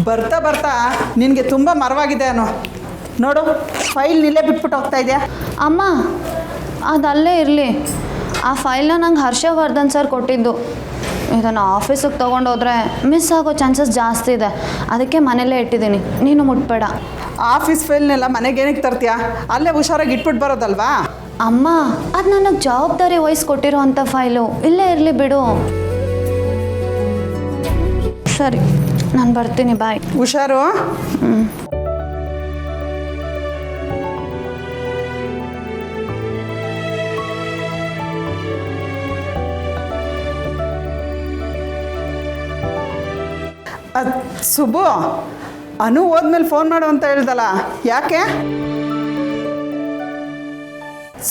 ಬರ್ತಾ ಬರ್ತಾ ನಿನಗೆ ತುಂಬ ಮರವಾಗಿದೆ ಅನ್ನೋ ನೋಡು, ಫೈಲ್ ನಿಲ್ಲೇ ಬಿಟ್ಬಿಟ್ಟು ಹೋಗ್ತಾ ಇದೆಯಾ? ಅಮ್ಮ ಅದಲ್ಲೇ ಇರಲಿ. ಆ ಫೈಲ್ನ ನಂಗೆ ಹರ್ಷವರ್ಧನ್ ಸರ್ ಕೊಟ್ಟಿದ್ದು. ಇದನ್ನು ಆಫೀಸಿಗೆ ತೊಗೊಂಡೋದ್ರೆ ಮಿಸ್ ಆಗೋ ಚಾನ್ಸಸ್ ಜಾಸ್ತಿ ಇದೆ. ಅದಕ್ಕೆ ಮನೇಲೇ ಇಟ್ಟಿದ್ದೀನಿ, ನೀನು ಮುಟ್ಬೇಡ. ಆಫೀಸ್ ಫೈಲ್ನೆಲ್ಲ ಮನೆಗೇನಕ್ಕೆ ತರ್ತೀಯಾ? ಅಲ್ಲೇ ಹುಷಾರಾಗಿ ಇಟ್ಬಿಟ್ಟು ಬರೋದಲ್ವಾ? ಅಮ್ಮ ಅದು ನನಗೆ ಜವಾಬ್ದಾರಿ ವಹಿಸ್ಕೊಟ್ಟಿರೋ ಅಂಥ ಫೈಲು ಇಲ್ಲೇ ಇರಲಿ ಬಿಡು. ಸರಿ, ನಾನು ಬರ್ತೀನಿ, ಬಾಯ್. ಹುಷಾರು. ಸುಬ್ಬು, ಅನು ಹೋದ್ಮೇಲೆ ಫೋನ್ ಮಾಡು ಅಂತ ಹೇಳ್ದಲ್ಲ, ಯಾಕೆ?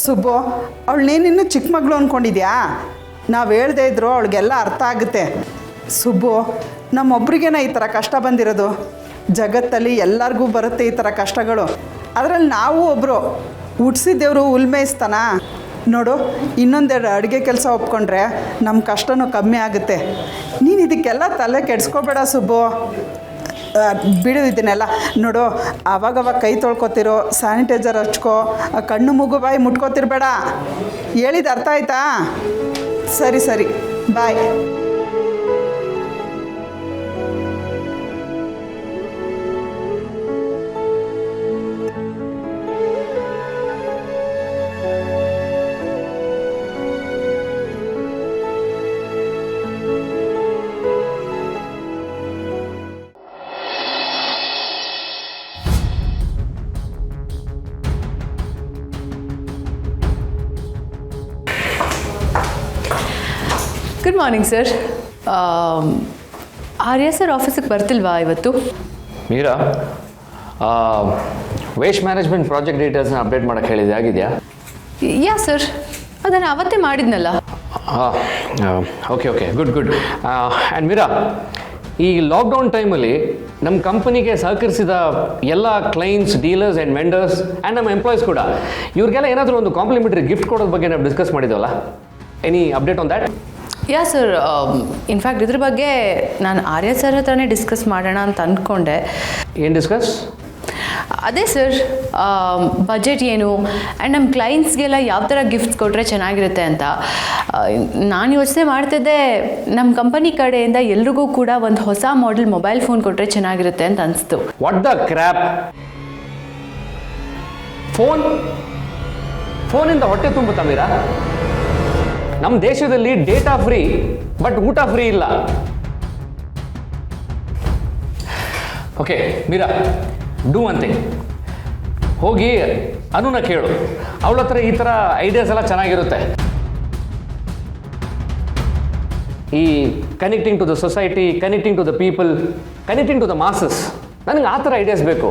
ಸುಬ್ಬು, ಅವಳನ್ನೇನಿನ್ನೂ ಚಿಕ್ಕ ಮಗಳು ಅಂದ್ಕೊಂಡಿದ್ಯಾ? ನಾವು ಹೇಳ್ದೇ ಇದ್ರು ಅವಳಿಗೆಲ್ಲ ಅರ್ಥ ಆಗುತ್ತೆ. ಸುಬ್ಬು, ನಮ್ಮೊಬ್ರಿಗೇನ ಈ ಥರ ಕಷ್ಟ ಬಂದಿರೋದು? ಜಗತ್ತಲ್ಲಿ ಎಲ್ಲರಿಗೂ ಬರುತ್ತೆ ಈ ಥರ ಕಷ್ಟಗಳು. ಅದರಲ್ಲಿ ನಾವು ಒಬ್ಬರು. ಹುಟ್ಟಿಸಿದ್ದೇವರು ಉಲ್ಮೇಯಿಸ್ತಾನ? ನೋಡು, ಇನ್ನೊಂದೆರಡು ಅಡುಗೆ ಕೆಲಸ ಒಪ್ಕೊಂಡ್ರೆ ನಮ್ಮ ಕಷ್ಟನೂ ಕಮ್ಮಿ ಆಗುತ್ತೆ. ನೀನು ಇದಕ್ಕೆಲ್ಲ ತಲೆ ಕೆಡಿಸ್ಕೋಬೇಡ ಸುಬ್ಬು. ಬಿಡು ಇದನ್ನೆಲ್ಲ. ನೋಡು, ಆವಾಗವಾಗ ಕೈ ತೊಳ್ಕೊತಿರೋ, ಸ್ಯಾನಿಟೈಸರ್ ಹಚ್ಕೋ, ಕಣ್ಣು ಮೂಗು ಬಾಯಿ ಮುಟ್ಕೋತಿರ್ಬೇಡ. ಹೇಳಿದ ಅರ್ಥ ಆಯ್ತಾ? ಸರಿ ಸರಿ, bye. Good morning sir. Arya sir ಆಫೀಸಿಗೆ ಬರ್ತಿಲ್ವಾ ಇವತ್ತು? ಮೀರಾ, ವೇಸ್ಟ್ ಮ್ಯಾನೇಜ್ಮೆಂಟ್ ಪ್ರಾಜೆಕ್ಟ್ ಡೀಟೇಲ್ಸ್ನ ಅಪ್ಡೇಟ್ ಮಾಡೋಕ್ಕೆ ಹೇಳಿದೆ, ಆಗಿದೆಯಾ? ಯಾ ಸರ್, ಅದನ್ನು ಅವತ್ತೇ ಮಾಡಿದ್ನಲ್ಲ. ಹಾಂ, ಓಕೆ ಗುಡ್. ಆ್ಯಂಡ್ ಮೀರಾ, ಈ ಲಾಕ್ಡೌನ್ ಟೈಮಲ್ಲಿ ನಮ್ಮ ಕಂಪನಿಗೆ ಸಹಕರಿಸಿದ ಎಲ್ಲ clients, dealers and vendors and ನಮ್ಮ ಎಂಪ್ಲಾಯೀಸ್ ಕೂಡ, ಇವ್ರಿಗೆಲ್ಲ ಏನಾದರೂ ಒಂದು ಕಾಂಪ್ಲಿಮೆಂಟರಿ ಗಿಫ್ಟ್ ಕೊಡೋದ್ರ ಬಗ್ಗೆ ನಾವು ಡಿಸ್ಕಸ್ ಮಾಡಿದ್ವಲ್ಲ. Any update on that? Yeah sir, in fact ಇದ್ರ ಬಗ್ಗೆ ನಾನು ಆರ್ಯ ಸರ್ ಹತ್ರನೇ ಡಿಸ್ಕಸ್ ಮಾಡೋಣ ಅಂತ ಅಂದ್ಕೊಂಡೆ. ಏನು ಡಿಸ್ಕಸ್? ಅದೇ ಸರ್, ಬಜೆಟ್ ಏನು ಆ್ಯಂಡ್ ನಮ್ಮ ಕ್ಲೈಂಟ್ಸ್ಗೆಲ್ಲ ಯಾವ ಥರ ಗಿಫ್ಟ್ಸ್ ಕೊಟ್ಟರೆ ಚೆನ್ನಾಗಿರುತ್ತೆ ಅಂತ. ನಾನು ಯೋಚನೆ ಮಾಡ್ತಿದ್ದೆ, ನಮ್ಮ ಕಂಪನಿ ಕಡೆಯಿಂದ ಎಲ್ರಿಗೂ ಕೂಡ ಒಂದು ಹೊಸ ಮಾಡೆಲ್ ಮೊಬೈಲ್ ಫೋನ್ ಕೊಟ್ಟರೆ ಚೆನ್ನಾಗಿರುತ್ತೆ ಅಂತ ಅನಿಸ್ತು. What the crap? ಫೋನಿಂದ ಹೊಟ್ಟೆ ತುಂಬುತ್ತಾ ಮೀರಾ? ನಮ್ಮ ದೇಶದಲ್ಲಿ ಡೇಟಾ ಫ್ರೀ, ಬಟ್ ಊಟ ಫ್ರೀ ಇಲ್ಲ. Okay Meera, do one thing. ಹೋಗಿ ಅನುನ ಕೇಳು, ಅವಳ ಹತ್ರ ಈ ಥರ ಐಡಿಯಾಸ್ ಎಲ್ಲ ಚೆನ್ನಾಗಿರುತ್ತೆ. ಈ connecting to the society, connecting to the people, connecting to the masses, ನನಗೆ ಆ ಥರ ಐಡಿಯಾಸ್ ಬೇಕು.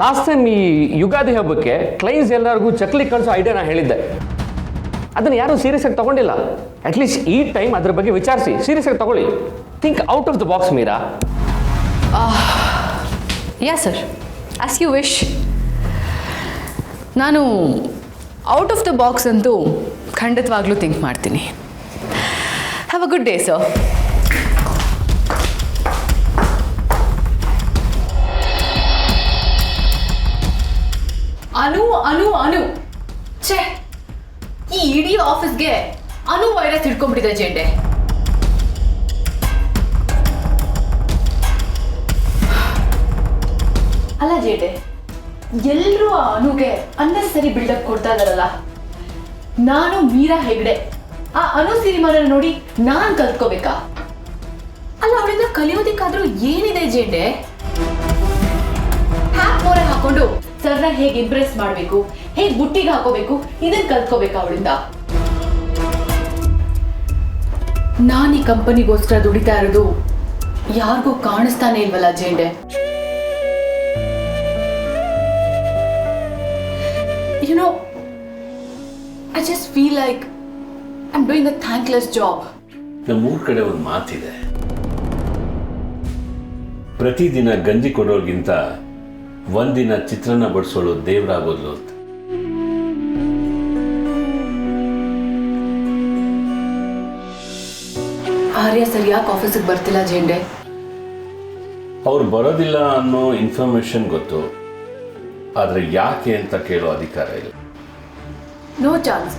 ಲಾಸ್ಟ್ ಟೈಮ್ ಈ ಯುಗಾದಿ ಹಬ್ಬಕ್ಕೆ ಕ್ಲೈಂಟ್ಸ್ ಎಲ್ಲರಿಗೂ ಚಕ್ಲಿ ಕಳಿಸೋ ಐಡಿಯಾ ನಾನು ಹೇಳಿದ್ದೆ. ಅದನ್ನು ಯಾರೂ ಸೀರಿಯಸ್ ಆಗಿ ತಗೊಂಡಿಲ್ಲ. ಅಟ್ಲೀಸ್ಟ್ ಈ ಟೈಮ್ ಅದ್ರ ಬಗ್ಗೆ ವಿಚಾರಿಸಿ ಸೀರಿಯಸ್ ಆಗಿ ತಗೊಳ್ಳಿ. Think out of the box Meera. Yeah sir, as you wish. ನಾನು ಔಟ್ ಆಫ್ ದ ಬಾಕ್ಸ್ ಅಂತೂ ಖಂಡಿತವಾಗ್ಲೂ ಥಿಂಕ್ ಮಾಡ್ತೀನಿ. Have a good day sir. Anu ಛೇ, ಈ ಇಡೀ ಆಫೀಸ್ಗೆ ಅನು ವೈರಸ್ ಹಿಡ್ಕೊಂಡ್ಬಿಟ್ಟಿದೆ ಜೆಂಡೆ. ಅಲ್ಲ ಜೇಡೆ, ಎಲ್ಲರೂ ಆ ಅನುಗೆ ಅನ್ನೆಸರಿ ಬಿಲ್ಡಪ್ ಕೊಡ್ತಾ ಇದಾರಲ್ಲ. ನಾನು ಮೀರಾ ಹೆಗ್ಡೆ ಆ ಅನು ಸಿನಿಮಾನ ನೋಡಿ ನಾನ್ ಕಲ್ತ್ಕೋಬೇಕಾ? ಅಲ್ಲ, ಅವಳಿಂದ ಕಲಿಯೋದಕ್ಕಾದ್ರೂ ಏನಿದೆ ಜೇಡೆ? ಹ್ಯಾಕ್ ಮೋರೆ ಹಾಕೊಂಡು ಸರ್ನ ಹೇಗೆ ಇಂಪ್ರೆಸ್ ಮಾಡಬೇಕು, ಹೇಗೆ ಬುಟ್ಟಿಗೆ ಹಾಕೋಬೇಕು, ಇದನ್ನ ಕಲ್ತ್ಕೋಬೇಕಾ ಅವಳಿಂದ? ನಾನು ಈ ಕಂಪನಿಗೋಸ್ಕರ ದುಡಿತಾ ಇರೋದು ಯಾರಿಗೂ ಕಾಣಿಸ್ತಾನೆ ಇಲ್ವಲ್ಲ ಜೇಂಡೆ. You know, I just feel like I'm doing a thankless job. ನಮ್ಮೂರ ಕಡೆ ಒಂದು ಮಾತಿದೆ, ಪ್ರತಿದಿನ ಗಂಜಿ ಕೊಡೋರ್ಗಿಂತ ಒಂದಿನ ಚಿತ್ರಾನ್ನ ಬಡಿಸೋಳು ದೇವರಾಗೋದ್ಲು ಅಂತ. ಆರ್ಯ ಸರ್ ಯಾಕೆ ಆಫೀಸಿಗೆ ಬರ್ತಿಲ್ಲ ಜೇಂಡೆ? ಅವ್ರು ಬರೋದಿಲ್ಲ ಅನ್ನೋ ಇನ್ಫಾರ್ಮೇಶನ್ ಗೊತ್ತು, ಆದರೆ ಯಾಕೆ ಅಂತ ಕೇಳೋ ಅಧಿಕಾರ ಇಲ್ಲ. No chance.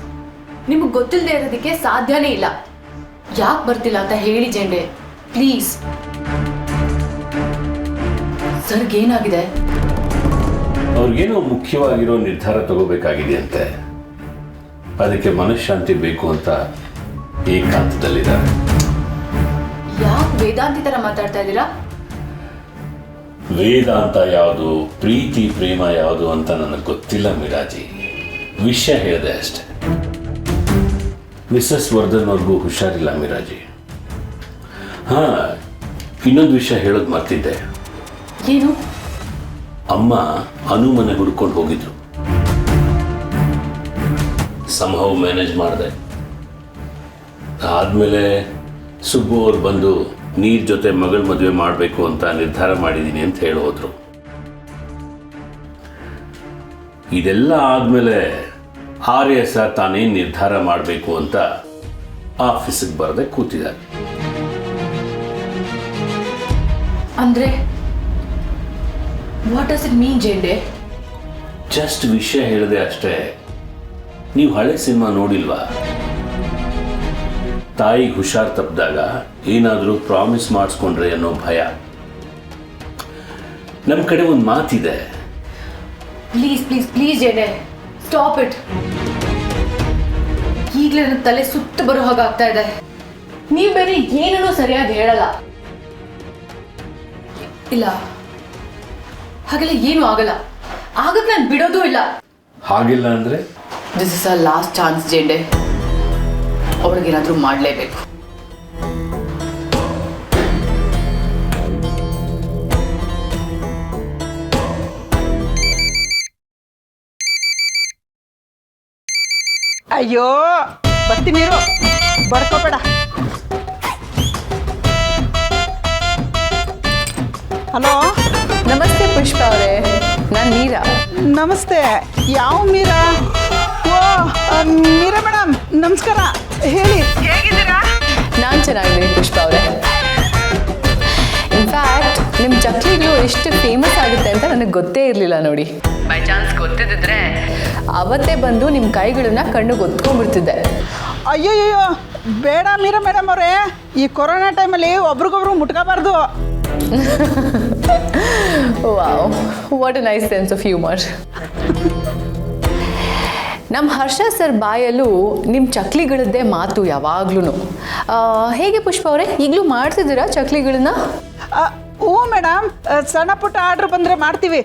ನಿಮಗೆ ಗೊತ್ತಿಲ್ಲದೆ ಇರೋದಕ್ಕೆ ಸಾಧ್ಯನೇ ಇಲ್ಲ. ಯಾಕೆ ಬರ್ತಿಲ್ಲ ಅಂತ ಹೇಳಿ ಜೇಂಡೆ, ಪ್ಲೀಸ್. ಸರ್ಗೆ ಏನಾಗಿದೆ? ಅವ್ರಿಗೇನೋ ಮುಖ್ಯವಾಗಿರೋ ನಿರ್ಧಾರ ತಗೋಬೇಕಾಗಿದೆ ಅಂತೆ. ಅದಕ್ಕೆ ಮನಃಶಾಂತಿ ಬೇಕು ಅಂತ ಏಕಾಂತದಲ್ಲಿದ್ದಾರೆ. ಯಾಕೆ ವೇದಾಂತಿ ಥರ ಮಾತಾಡ್ತಾ ಇದ್ದೀರಾ? ವೇದಾಂತ ಯಾವುದು, ಪ್ರೀತಿ ಪ್ರೇಮ ಯಾವುದು ಅಂತ ನನಗೆ ಗೊತ್ತಿಲ್ಲ ಮೀರಾಜಿ. ವಿಷಯ ಹೇಳಿದೆ ಅಷ್ಟೆ. ಮಿಸಸ್ ವರ್ಧನ್ ಅವ್ರಿಗೂ ಹುಷಾರಿಲ್ಲ ಮೀರಾಜಿ. ಇನ್ನೊಂದು ವಿಷಯ ಹೇಳೋದು ಮರ್ತಿದ್ದೆ. ಏನು? ಅಮ್ಮ ಅನು ಮನೆ ಹುಡ್ಕೊಂಡು ಹೋಗಿದ್ರು. ಸಂಭವ ಮ್ಯಾನೇಜ್ ಮಾಡಿದೆ. ಆದಮೇಲೆ ಸುಬ್ಬು ಅವ್ರು ಬಂದು ನೀರ್ ಜೊತೆ ಮಗಳ ಮದುವೆ ಮಾಡಬೇಕು ಅಂತ ನಿರ್ಧಾರ ಮಾಡಿದ್ದೀನಿ ಅಂತ ಹೇಳಿ ಹೋದ್ರು. ಇದೆಲ್ಲ ಆದಮೇಲೆ ಆರ್ಯ ಸರ್ ತಾನೇನು ನಿರ್ಧಾರ ಮಾಡಬೇಕು ಅಂತ ಆಫೀಸಿಗೆ ಬರದೆ ಕೂತಿದ್ದಾರೆ. ಅಂದ್ರೆ what does it mean Jende? Just ವಿಷಯ ಹೇಳಿದೆ ಅಷ್ಟೇ. ನೀವು ಹಳೆ ಸಿನಿಮಾ ನೋಡಿಲ್ವಾ? ತಾಯಿಗೆ ಹುಷಾರ್ ತಪ್ಪಿದಾಗ ಏನಾದರೂ ಪ್ರಾಮಿಸ್ ಮಾಡಿಸ್ಕೊಂಡ್ರೆ ಅನ್ನೋ ಭಯ. ನಮ್ಮ ಕಡೆ ಒಂದು ಮಾತಿದೆ. Please please please Jende, stop it. ಈಗಲೇ ನನ್ನ ತಲೆ ಸುತ್ತ ಬರೋ ಹಾಗಾಗ್ತಾ ಇದೆ. ನೀವು ಬೇರೆ ಏನನ್ನೂ ಸರಿಯಾಗಿ ಹೇಳಲ್ಲ. ಇಲ್ಲ, ಹಾಗೆಲ್ಲ ಏನೂ ಆಗಲ್ಲ. ಆಗಕ್ಕೆ ನಾನು ಬಿಡೋದೂ ಇಲ್ಲ. ಹಾಗಿಲ್ಲ ಅಂದ್ರೆ this is a last chance Jende. ಅವಳಿಗೇನಾದ್ರೂ ಮಾಡಲೇಬೇಕು. ಅಯ್ಯೋ ಬರ್ತೀನಿರು, ಬಡ್ಕೋಬೇಡ. ಹಲೋ, ನಮಸ್ತೆ ಪುಷ್ಪ ಅವರೇ, ನಾನು ಮೀರಾ. ನಮಸ್ತೆ. ಯಾವ ಮೀರಾ? ಓ ಮೀರಾ ಮೇಡಮ್, ನಮಸ್ಕಾರ. ಹೇಳಿ, ಹೇಗಿದ್ದೀರಾ? ನಾನು ಚೆನ್ನಾಗಿದ್ದೀನಿ ಪುಷ್ಪ ಅವರೇ. ಇನ್ಫ್ಯಾಕ್ಟ್ ನಿಮ್ಮ ಚಕ್ಲಿಗಳು ಎಷ್ಟು ಫೇಮಸ್ ಆಗುತ್ತೆ ಅಂತ ನನಗೆ ಗೊತ್ತೇ ಇರಲಿಲ್ಲ ನೋಡಿ. ಬೈ ಚಾನ್ಸ್ ಗೊತ್ತಿದ್ದಿದ್ರೆ ಅವತ್ತೇ ಬಂದು ನಿಮ್ಮ ಕೈಗಳನ್ನ ಕಣ್ಣಿಗೆ ಒತ್ಕೊಂಡ್ಬಿಡ್ತಿದ್ದೆ. ಅಯ್ಯೋಯ್ಯೋ ಬೇಡ ಮೀರಾ ಮೇಡಮ್ ಅವರೇ, ಈ ಕೊರೋನಾ ಟೈಮಲ್ಲಿ ಒಬ್ರಿಗೊಬ್ರು ಮುಟ್ಕೋಬಾರ್ದು. Wow, what a nice sense of humour. ನಮ್ಮ ಹರ್ಷ ಸರ್ ಬಾಯಲ್ಲೂ ನಿಮ್ಮ ಚಕ್ಲಿಗಳದ್ದೇ ಮಾತು ಯಾವಾಗ್ಲೂ. ಹೇಗೆ ಪುಷ್ಪ ಅವರೇ, ಈಗಲೂ ಮಾಡ್ತಿದ್ದೀರಾ ಚಕ್ಲಿಗಳನ್ನ? ಹ್ಞೂ ಮೇಡಮ್, ಸಣ್ಣ ಪುಟ್ಟ ಆರ್ಡ್ರ್ ಬಂದರೆ ಮಾಡ್ತೀವಿ.